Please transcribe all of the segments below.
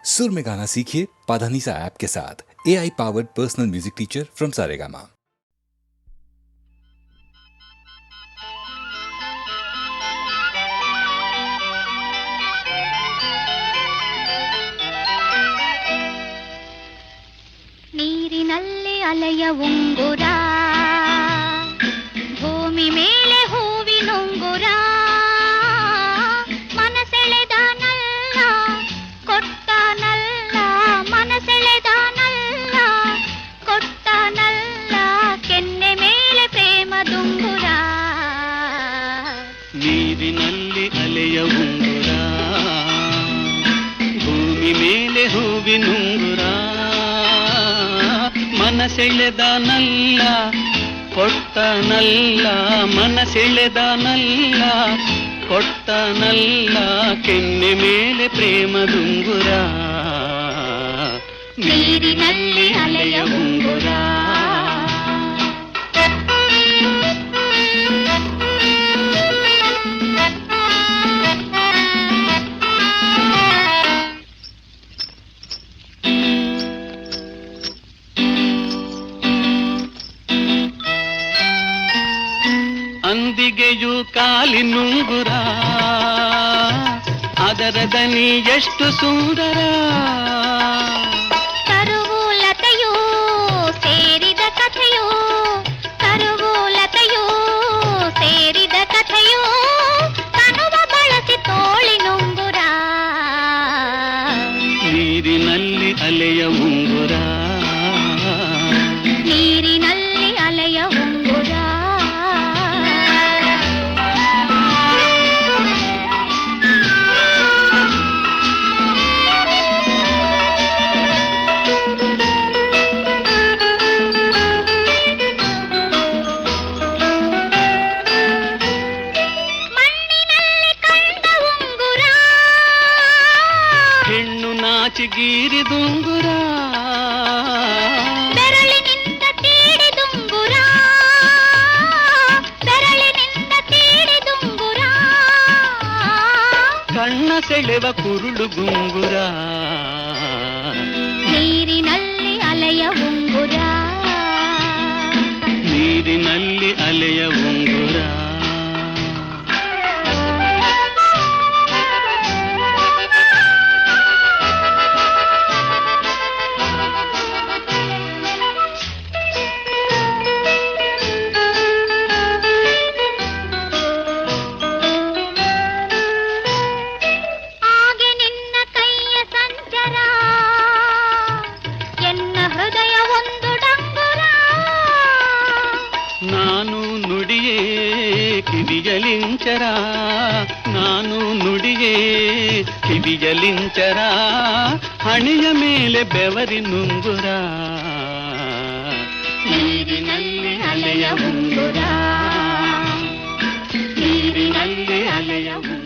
सुर में गाना सीखिए पाधानीसा ऐप के साथ। AI powered personal music teacher from Saregama. ನೀರಿನಲ್ಲಿ ಅಲೆಯ ಉಂಗುರ, ಭೂಮಿ ಮೇಲೆ ಹೂವಿನುಂಗುರ, ಮನಸೆಳೆದಾನಲ್ಲ ಕೊಟ್ಟಾನಲ್ಲ, ಮನಸೆಳೆದಾನಲ್ಲ ಕೊಟ್ಟಾನಲ್ಲ, ಕೆನ್ನೆ ಮೇಲೆ ಪ್ರೇಮದುಂಗುರ. ನೀರಿನಲ್ಲಿ ಅಲೆಯ ಉಂಗುರ, ಭೂಮಿ ಮೇಲೆ ಹೂವಿನುಂಗುರ, ಮನಸೆಳೆದಾನಲ್ಲ ಕೊಟ್ಟನಲ್ಲ, ಮನಸೆಳೆದಾನಲ್ಲ ಕೊಟ್ಟನಲ್ಲ, ಕೆನ್ನೆ ಮೇಲೆ ಪ್ರೇಮದುಂಗುರ. ನೀರಿನಲ್ಲಿ ಅಲೆಯ ಉಂಗುರ. ಅಂದಿಗೆಯು ಕಾಲಿನುಂಗುರ, ಅದರ ದನಿ ಎಷ್ಟು ಸುಂದರ, ಕರುವು ಲತೆಯೂ ಸೇರಿದ ಕಥೆಯೂ, ಕರುವು ಲತೆಯೂ ಸೇರಿದ ಕಥೆಯೂ, ಕನುವ ಬಳಸಿ ತೋಳಿನುಂಗುರ. ನೀರಿನಲ್ಲಿ ಅಲೆಯ ಉಂಗುರ, ನೀರಿನಲ್ಲಿ ಅಲೆಯ ಉಂಗುರ. ನಾಚಿಗೀರಿದುಂಗುರ, ಬೆರಳಿನಿಂದ ತೀಡಿದುಂಗುರ, ಬೆರಳಿನಿಂದ ತೀಡಿದುಂಗುರ, ಕಣ್ಣ ಸೆಳೆವ ಕುರುಳು ಗುಂಗುರ. ನೀರಿನಲ್ಲಿ ಅಲೆಯ ಉಂಗುರ, ನೀರಿನಲ್ಲಿ ಅಲೆಯ ಉಂಗುರ. ನಾನು ನುಡಿಯೇ ಕಿವಿಯಲಿಂಚರ, ನಾನು ನುಡಿಯೇ ಕಿವಿಯಲಿಂಚರ, ಹಣೆಯ ಮೇಲೆ ಬೆವರಿನುಂಗುರ. ನೀರಿನಲ್ಲಿ ಅಲೆಯ ಉಂಗುರ, ನೀರಿನಲ್ಲಿ ಅಲೆಯ ಉಂಗುರ.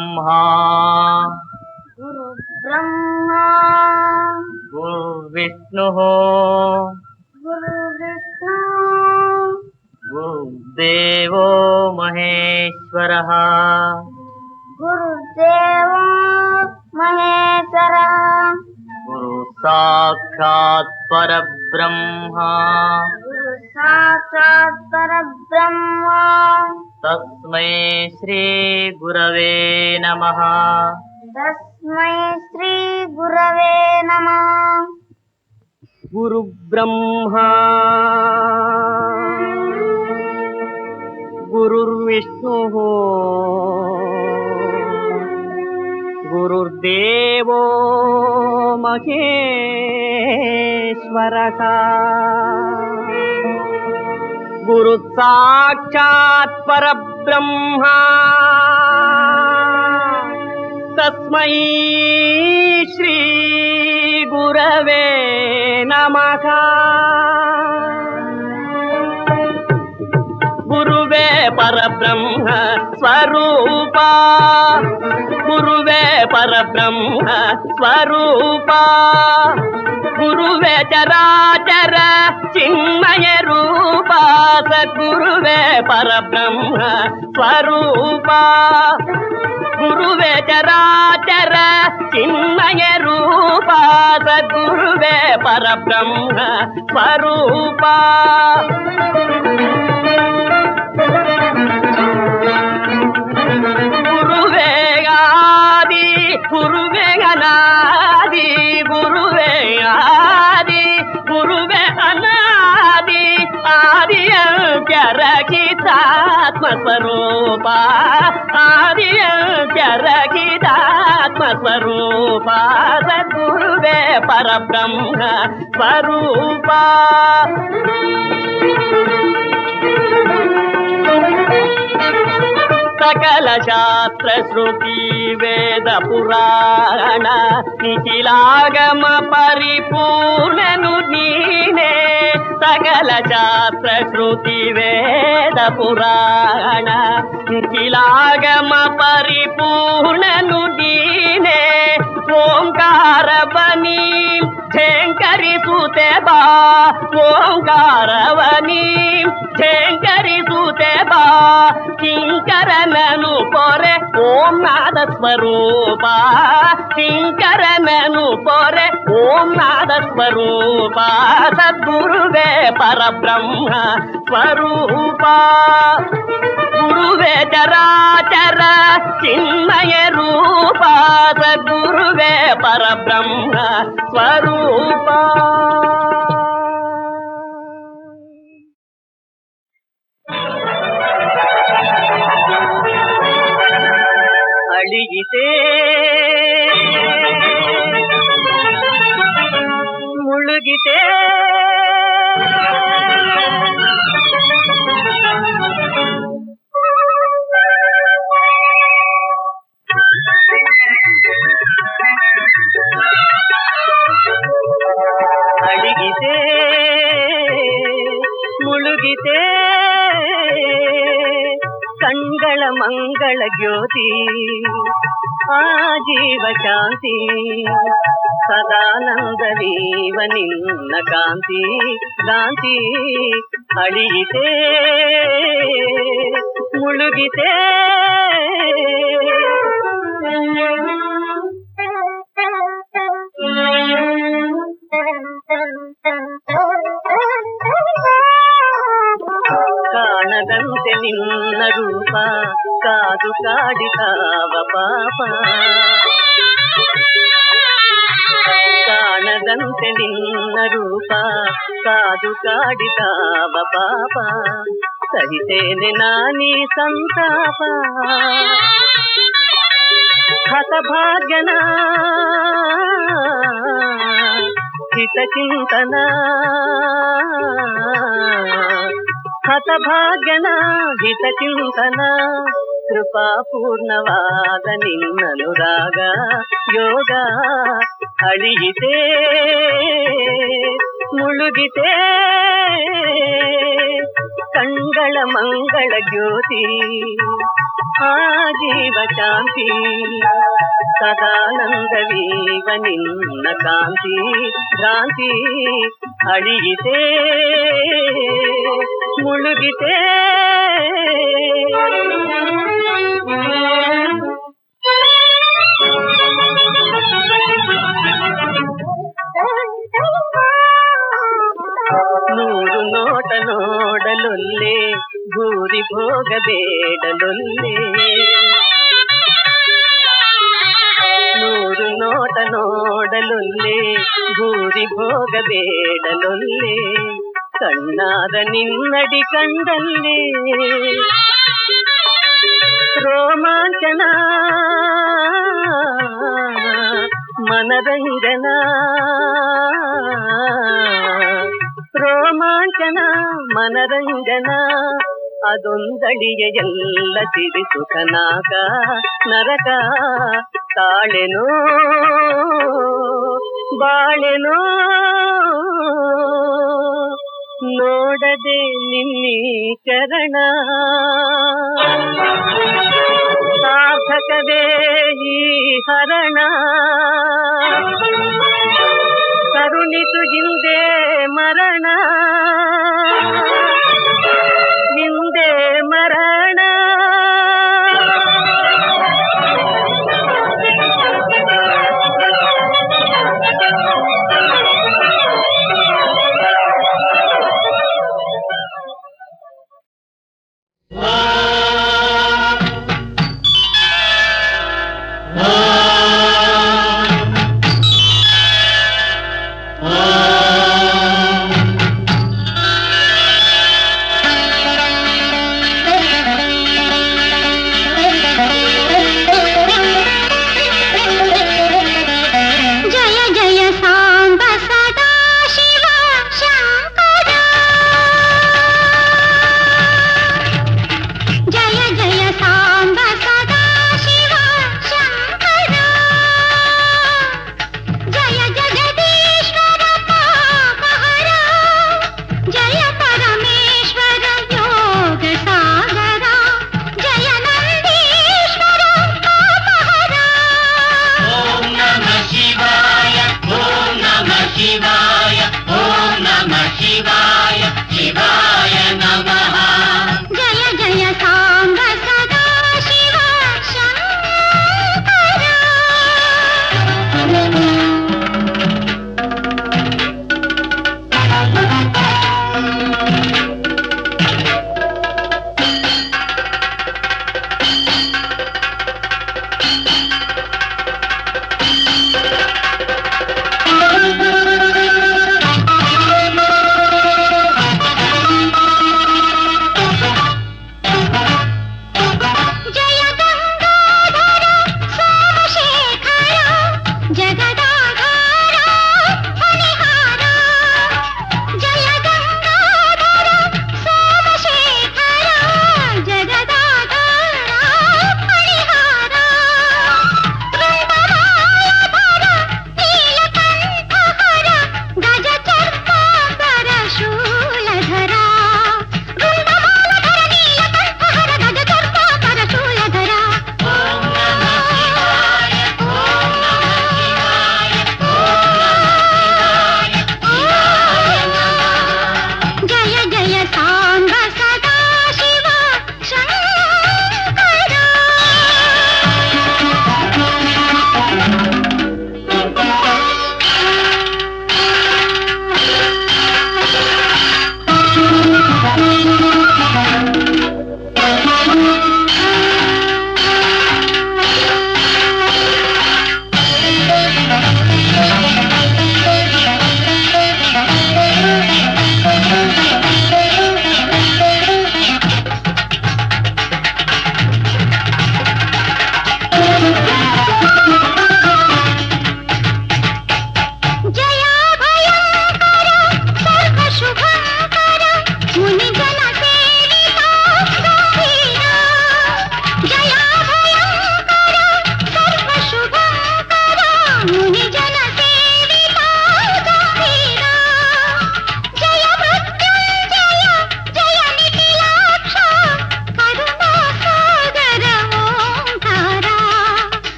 ब्रह्मा गुरुब्रह्मा गुरुविष्णुः गुरुविष्णु गुरुदेवो महेश्वरः गुरुदेवो महेश्वरः गुरु साक्षात् परब्रह्म गुरु साक्षात् परब्रह्म तस्मै श्री गुरवे नमः तस्मै श्री गुरवे नमः गुरु ब्रह्मा गुरुर्विष्णुः गुरुर्देवो महेश्वरः गुरु साक्षात् परब्रह्म तस्मै श्री गुरवे नमः गुरुवे परब्रह्म स्वरूपा गुरुवे परब्रह्म स्वरूपा गुरुवे चराचर चिन्मय रूपा सद्गुरुवे परब्रह्म स्वरूपा गुरुवे चराचर चिन्मय रूपा सद्गुरुवे परब्रह्म स्वरूपा गुरुवे आदि गुरुवे अनादि गुरुवे आदि गुरुवे अनादि आदि रहितात्मस्वरूपा आदि रहितात्मस्वरूपा सद्गुरुवे परब्रह्म स्वरूपा सकल शास्त्र श्रुति वेद पुराण निखिलागम परिपूर्ण नीने सकल शास्त्र श्रुति वेद पुराण निखिलागम परिपूर्ण नीने ओंकार बनी झेंकरी सुते बा ओंकार बनी झेंकरी सुते बा किंकरननु पोरे ओम नाद स्वरूपा किंकरननु पोरे ओम नाद स्वरूपा सद्गुरुवे परब्रह्म स्वरूपा गुरुवे चराचर चिन्मय रूपा सद्गुरुवे परब्रह्म स्वरूपा ಅಳಿಯಿತೆ ಮುಳುಗಿತೆ ಅಳಿಗಿತೆ ಮುಳುಗಿತೆ ಕಂಗಳ ಮಂಗಳ ಜ್ಯೋತಿ ಆ ಜೀವ ಶಾಂತಿ ಸದಾನಂದವೀವ ನಿನ್ನ ಕಾಂತಿ ಕಾಂತಿ ಅಳಿಯಿತೆ ಮುಳುಗಿತೆ ಕಾಣದಂತೆ ನಿನ್ನ ರೂಪ ಕಾದು ಕಾಡಿತಾವ ಪಾಪ ಕಾಣದಂತೆ ನಿನ್ನ ರೂಪ ಕಾದು ಕಾಡಿತಾವ ಪಾಪ ಸಹಿತೇನೆ ನಾನೀ ಸಂತಾಪ ಹತಭಾಗ್ಯನ ಹಿತಚಿಂತನ ಹತಭಾಗ್ಯನ ಹಿತಚಿಂತನ ಕೃಪಾಪೂರ್ಣವಾದ ನಿನ್ನನುರಾಗ ಯೋಗ ಅಳಿಯಿತೆ ಮುಳುಗಿತೆ ಕಂಗಳ ಮಂಗಳ ಜ್ಯೋತಿ ಆ ಜೀವ ಶಾಂತಿ ಸದಾನಂದವೀವ ನಿನ್ನ ಕಾಂತಿ ಭ್ರಾಂತಿ ಅಳಿಯಿತೆ ಮುಳುಗಿತೆ ನೂರು ನೋಟ ನೋಡಲೊಲ್ಲೆ ಭೂರಿ ಭೋಗಬೇಡಲೊಲ್ಲೆ ನೂರು ನೋಟ ನೋಡಲೊಲ್ಲೆ ಭೂರಿ ಭೋಗಬೇಡಲೊಲ್ಲೆ ಕಣ್ಣಾದ ನಿನ್ನಡಿ ಕಂಡಲ್ಲೇ ರೋಮಾಂಚನ ಮನರಂಜನ ರೋಮಾಂಚನ ಮನರಂಜನ ಅದೊಂದಳಿಯ ಎಲ್ಲ ಸಿರಿಸುಖನಾಗ ನರಕ ತಾಳೆನೋ ಬಾಳೆನೋ ನೋಡದೆ ನಿನ್ನಿ ಚರಣ ಸಾರ್ಥಕವೇ ಈ ಹರಣ ಕರುಣಿಸು ಹಿಂದೆ ಮರಣ ಹಿಂದೆ ಮರಣ ಆ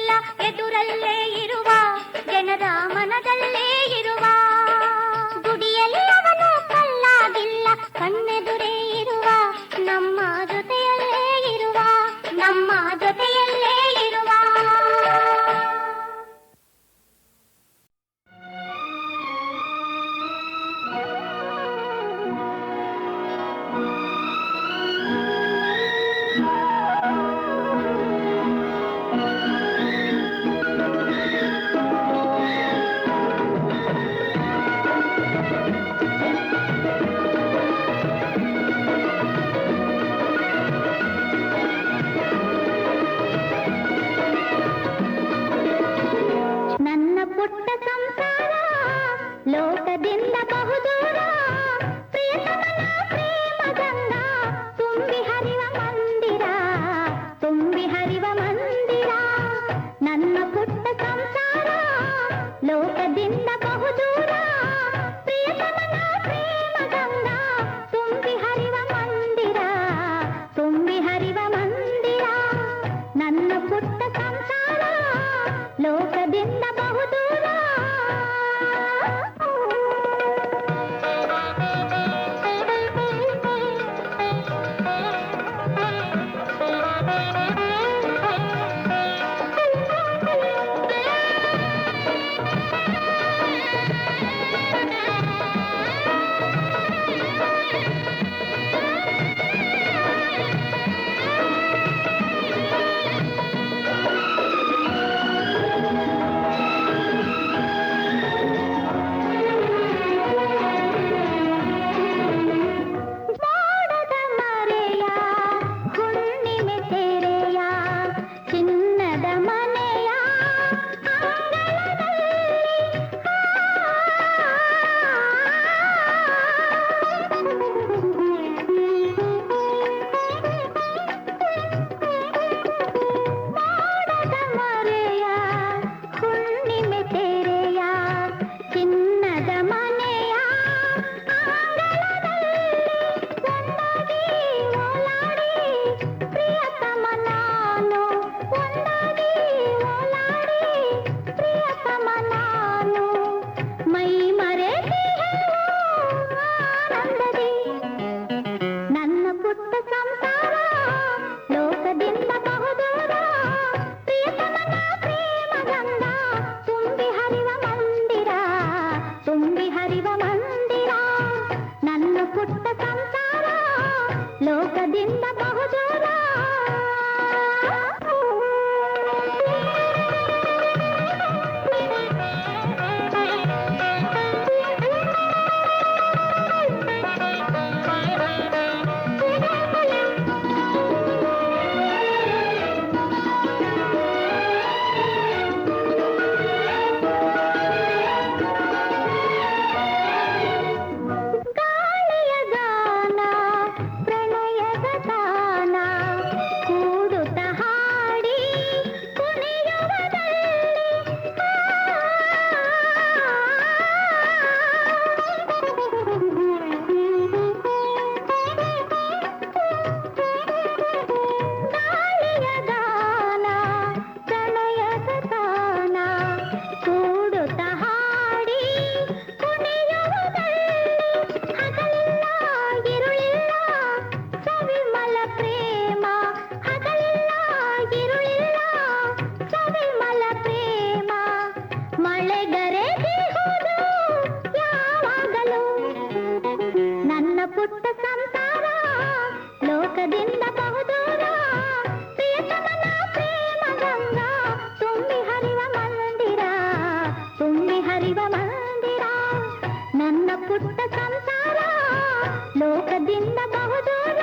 ಇಲ್ಲ ಎದುರಲ್ಲೇ ಇರುವ ಜನರ ಮನದಲ್ಲೇ ಇರುವ ಗುಡಿಯಲ್ಲಿ ಅವನು ಕಲ್ಲಾಗಿಲ್ಲ ಕಣ್ಣೆದುರೇ ಇರುವ ನಮ್ಮ ಜೊತೆಯಲ್ಲೇ ಇರುವ ನಮ್ಮ ಜೊತೆಯಲ್ಲೇ ಇರುವ ನನ್ನ ಪುಟ್ಟ ಸಂಸಾರ ಲೋಕದಿಂದ ಬಹುದೂರ ಪ್ರಿಯತಮನ ಪ್ರೇಮ ಗಂಗ ತುಂಬಿ ಹರಿವ ಮಂದಿರ ತುಂಬಿ ಹರಿವ ಮಂದಿರ ನನ್ನ ಪುಟ್ಟ ಸಂಸಾರ ಲೋಕದಿಂದ ಬಹುದೂರ ಪ್ರಿಯತಮನ ಪ್ರೇಮ ಗಂಗ ತುಂಬಿ ಹರಿವ ಮಂದಿರ ತುಂಬಿ ಹರಿವ ಮಂದಿರ ನನ್ನ ಪುಟ್ಟ ಸಂಸಾರ ಲೋಕದಿಂದ ಬಹುದೂರ ಮೋಡದ ಮರೆಯ ಹುಣ್ಣಿಮೆ ತೆರೆಯ ಚಿನ್ನದ ಮನೆಯ ಮೋಡದ ಮರೆಯ ಹುಣ್ಣಿಮೆ ತೆರೆಯ ಚಿನ್ನದ ಮನೆಯ ಒಂದಾಗಿ ಓಲಾಡಿ ಪ್ರಿಯತಮ ನಾನು ಒಂದಾಗಿ ಓಲಾಡಿ ಪ್ರಿಯತಮ ನಾನು ಮೈ ಮರೆತಿಹೆವು ಆನಂದದಿ ನನ್ನ ಪುಟ್ಟ ಸಂಸಾರ ಲೋಕದಿಂದ ಬಹುದೂರ ಪ್ರಿಯತಮನ ಪ್ರೇಮ ಗಂಗ ತುಂಬಿ ಹರಿವ ಮಂದಿರ ತುಂಬಿ ಹರಿವ ಮಂದಿರ ನನ್ನ ಪುಟ್ಟ ಸಂಸಾರ ಲೋಕದಿಂದ ಬಹುದೂರ ಗಾಳಿಯ ಗಾನ ಪ್ರಣಯದ ತಾನ ಕೂಡುತ್ತ ಹಾಡಿ ಕುಣಿಯುವುದಲ್ಲಿ ಗಾಳಿಯ ಗಾನ ಪ್ರಣಯದ ತಾನ ಕೂಡುತ್ತ ಹಾಡಿ ಕುಣಿಯುವುದಲ್ಲಿ ಹಗಲಿಲ್ಲ ಇರುಳಿಲ್ಲ ಸವಿಮಲ ಪ್ರೇಮ ಹಗಲಿಲ್ಲ ಇರುಳಿಲ್ಲ ಸವಿಮಲ ಪ್ರೇಮ ಮಳೆಗರೆದಿಹುದು ಯಾವಾಗಲೂ ನನ್ನ ಪುಟ್ಟ ಸಂಸಾರ ಲೋಕದಿಂದ ಬಹುದೂರ ಪ್ರಿಯತಮನ ಪ್ರೇಮ ಗಂಗ ತುಂಬಿ ಹರಿವ ಮಂದಿರ ತುಂಬಿ ಹರಿವ ಮಂದಿರ ನನ್ನ ಪುಟ್ಟ ಸಂಸಾರ ಲೋಕದಿಂದ ಬಹುದೂರ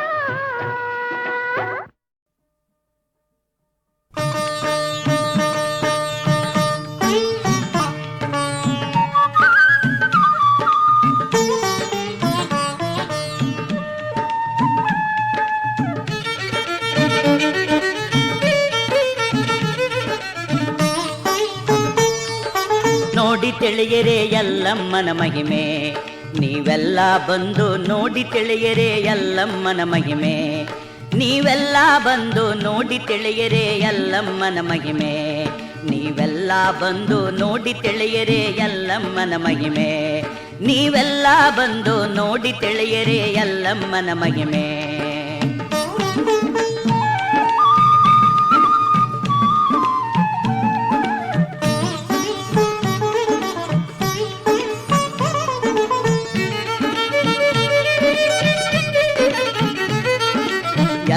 ನೋಡಿ ತಿಳಿಯರೆ ಎಲ್ಲಮ್ಮನ ಮಹಿಮೆ, ನೀವೆಲ್ಲ ಬಂದು ನೋಡಿ ತಿಳಿಯರೆ ಎಲ್ಲಮ್ಮನ ಮಹಿಮೆ, ನೀವೆಲ್ಲ ಬಂದು ನೋಡಿ ತಿಳಿಯರೆ ಎಲ್ಲಮ್ಮನ ಮಹಿಮೆ. ನೀವೆಲ್ಲ ಬಂದು ನೋಡಿ ತಿಳಿಯರೆ ಎಲ್ಲಮ್ಮನ ಮಹಿಮೆ. ನೀವೆಲ್ಲ ಬಂದು ನೋಡಿ ತಿಳಿಯರೆ ಎಲ್ಲಮ್ಮನ ಮಹಿಮೆ.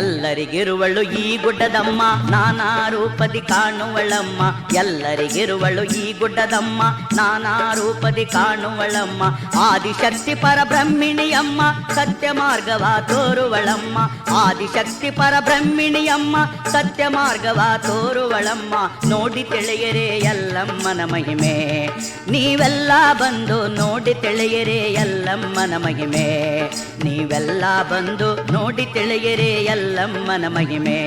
ಎಲ್ಲರಿಗಿರುವಳು ಈ ಗುಡ್ಡದಮ್ಮ, ನಾನಾ ರೂಪದಿ ಕಾಣುವಳಮ್ಮ. ಎಲ್ಲರಿಗಿರುವಳು ಈ ಗುಡ್ಡದಮ್ಮ, ನಾನಾ ರೂಪದಿ ಕಾಣುವಳಮ್ಮ. ಆದಿಶಕ್ತಿ ಪರಬ್ರಹ್ಮಿಣಿಯಮ್ಮ, ಸತ್ಯ ಮಾರ್ಗವ ತೋರುವಳಮ್ಮ. ಆದಿಶಕ್ತಿ ಪರಬ್ರಹ್ಮಿಣಿಯಮ್ಮ, ಸತ್ಯ ಮಾರ್ಗವ ತೋರುವಳಮ್ಮ. ನೋಡಿ ತಿಳಿಯರೆ ಎಲ್ಲಮ್ಮನ ಮಹಿಮೆ. ನೀವೆಲ್ಲ ಬಂದು ನೋಡಿ ತಿಳಿಯರೆ ಎಲ್ಲಮ್ಮನ ಮಹಿಮೆ. ನೀವೆಲ್ಲ ಬಂದು ನೋಡಿ ತಿಳಿಯರೆ ಎಲ್ಲಮ್ಮನ ಮಹಿಮೆ.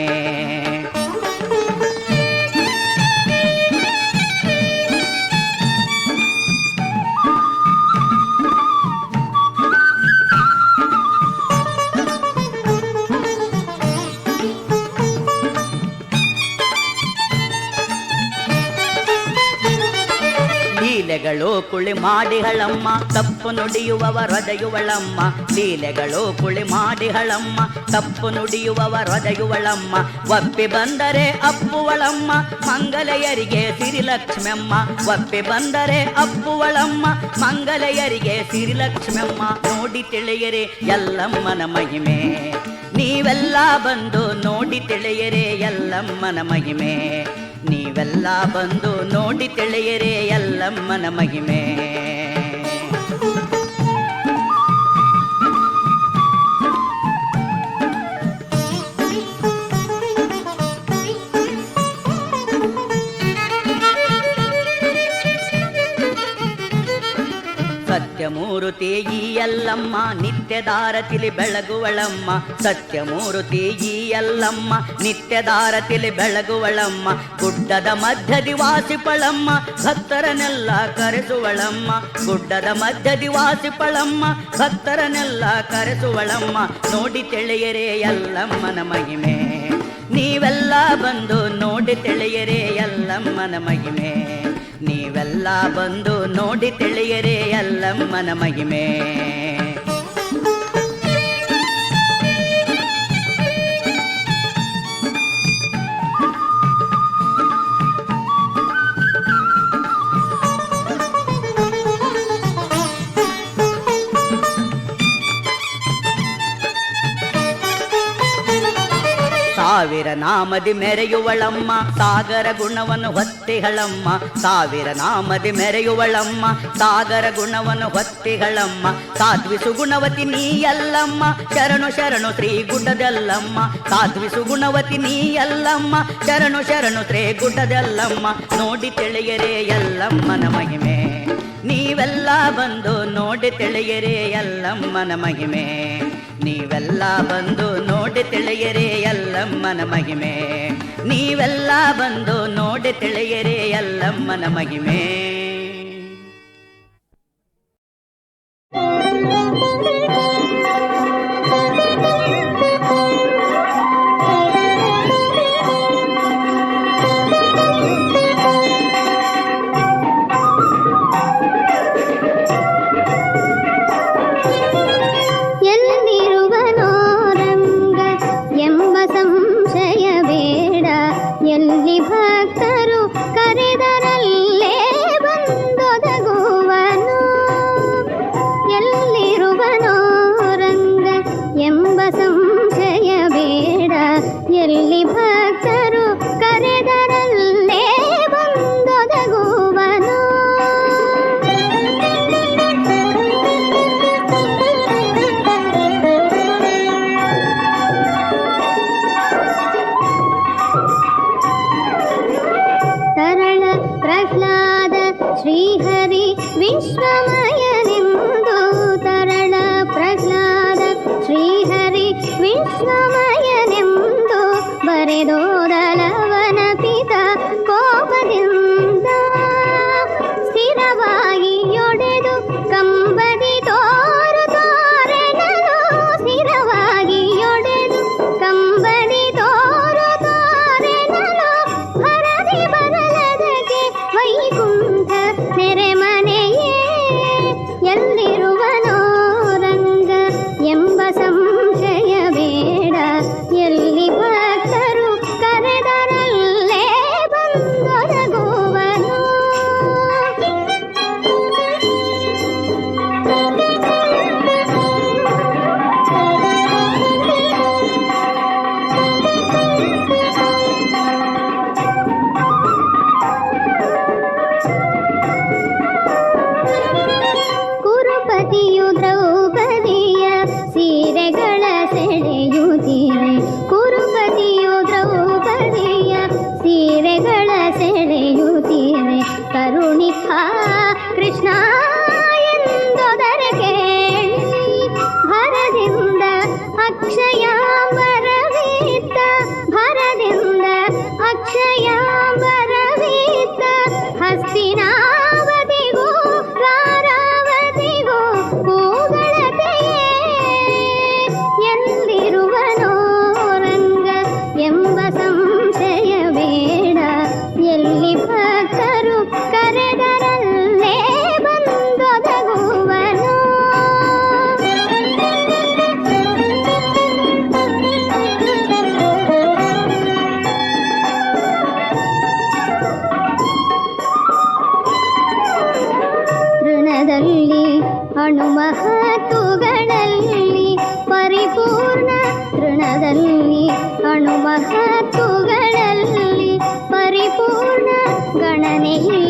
ಲೀಲೆಗಳು ಕುಳಿ ಮಾಡಿಹಳಮ್ಮ, ತಪ್ಪು ನುಡಿಯುವವ ಹೃದಯುವಳಮ್ಮ. ಲೀಲೆಗಳು ಕುಳಿ ಮಾಡಿಹಳಮ್ಮ, ತಪ್ಪು ನುಡಿಯುವವ ಹೃದಯುವಳಮ್ಮ. ಒಪ್ಪಿ ಬಂದರೆ ಅಪ್ಪುವಳಮ್ಮ, ಮಂಗಲೆಯರಿಗೆ ಸಿರಿಲಕ್ಷ್ಮಮ್ಮ. ಒಪ್ಪಿ ಬಂದರೆ ಅಪ್ಪುವಳಮ್ಮ, ಮಂಗಲೆಯರಿಗೆ ಸಿರಿಲಕ್ಷ್ಮಮ್ಮ. ನೋಡಿ ತಿಳಿಯರೆ ಎಲ್ಲಮ್ಮನ ಮಹಿಮೆ. ನೀವೆಲ್ಲ ಬಂದು ನೋಡಿ ತಿಳಿಯರೆ ಎಲ್ಲಮ್ಮನ ಮಹಿಮೆ. ನೀವೆಲ್ಲ ಬಂದು ನೋಡಿ ತಿಳಿಯರೆ ಎಲ್ಲಮ್ಮನ ಮಹಿಮೆ. ಸತ್ಯಮೂರ್ತಿ ಈ ಎಲ್ಲಮ್ಮ, ನಿತ್ಯದಾರತಿಲಿ ಬೆಳಗುವಳಮ್ಮ. ಸತ್ಯಮೂರ್ತಿ ಈ ಎಲ್ಲಮ್ಮ, ನಿತ್ಯದಾರತಿಲಿ ಬೆಳಗುವಳಮ್ಮ. ಗುಡ್ಡದ ಮಧ್ಯದಿ ವಾಸಿಪಳಮ್ಮ, ಭಕ್ತರನೆಲ್ಲ ಕರೆಸುವಳಮ್ಮ. ಗುಡ್ಡದ ಮಧ್ಯದಿ ವಾಸಿಪಳಮ್ಮ, ಭಕ್ತರನೆಲ್ಲ ಕರೆಸುವಳಮ್ಮ. ನೋಡಿ ತಿಳಿಯರೆ ಎಲ್ಲಮ್ಮನ ಮಹಿಮೆ. ನೀವೆಲ್ಲ ಬಂದು ನೋಡಿ ತಿಳಿಯರೆ ಎಲ್ಲಮ್ಮನ ಮಹಿಮೆ. ನೀವೆಲ್ಲ ಬಂದು ನೋಡಿ ತಿಳಿಯರೆ ಎಲ್ಲಮ್ಮನ ಮಹಿಮೆ. ಸಾವಿರ ನಾಮದಿ ಮೆರೆಯುವಳಮ್ಮ, ಸಾಗರ ಗುಣವನ್ನು ಹೊತ್ತಿಗಳಮ್ಮ. ಸಾವಿರ ನಾಮದಿ ಮೆರೆಯುವಳಮ್ಮ, ಸಾಗರ ಗುಣವನ್ನು ಹೊತ್ತಿಗಳಮ್ಮ. ಸಾಧ್ವಿಸು ಗುಣವತಿ ನೀಯಲ್ಲಮ್ಮ, ಶರಣು ಶರಣು ಶ್ರೀ ಗುಡ್ಡದಲ್ಲಮ್ಮ. ಸಾಧ್ವಿಸು ಗುಣವತಿ ನೀಯಲ್ಲಮ್ಮ, ಶರಣು ಶರಣು ಶ್ರೀ ಗುಡ್ಡದಲ್ಲಮ್ಮ. ನೋಡಿ ತಿಳಿಯರೆ ಎಲ್ಲಮ್ಮನ ಮಹಿಮೆ. ನೀವೆಲ್ಲ ಬಂದು ನೋಡಿ ತಿಳಿಯರೆ ಎಲ್ಲಮ್ಮನ ಮಹಿಮೆ. ನೀವೆಲ್ಲ ಬಂದು ನೋಡಿ ತಿಳಿಯರೆ ಎಲ್ಲಮ್ಮನ ಮಹಿಮೆ. ನೀವೆಲ್ಲ ಬಂದು ನೋಡಿ ತಿಳಿಯರೆ ಎಲ್ಲಮ್ಮನ ಮಹಿಮೆ. ಎಲ್ಲಿ ಭಕ್ತರು ಕರೆದರಲ್ಲೇ ಬಂದೊದಗುವನು. ಎಲ್ಲಿರುವನೋ ರಂಗ ಎಂಬ ಸಂಶಯ ಬೇಡ. ಎಲ್ಲಿ ಭಕ್ತರು ಕರೆದರಲ್ಲೇ ಬಂದೊದಗುವನು. ಪ್ರಹ್ಲಾದ ಶ್ರೀಹರಿ ವಿಶ್ವಮಯನೆಂದು. ತರಳ ಪ್ರಹ್ಲಾದ ಶ್ರೀಹರಿ ವಿಶ್ವಮಯನೆಂದು ಬರೆದೋದಲವನ ಪಿತ ಕೋಪದಿಂದ. ಸ್ಥಿರವಾಗಿ ಒಡೆದು ಕಂಬದಿ ತೋರು ತೋರಣಲು. ಸ್ಥಿರವಾಗಿ ಒಡೆದು ಕಂಬದಿ ತೋರು ತೋರಣಲು. ಭರದಿ ಬರಲದೆ ಅಣುಮಹತ್ತುಗಳಲ್ಲಿ ಪರಿಪೂರ್ಣ ತೃಣದಲ್ಲಿ ಅಣುಮಹತ್ತುಗಳಲ್ಲಿ ಪರಿಪೂರ್ಣ ಗಣನೆಯಲ್ಲಿ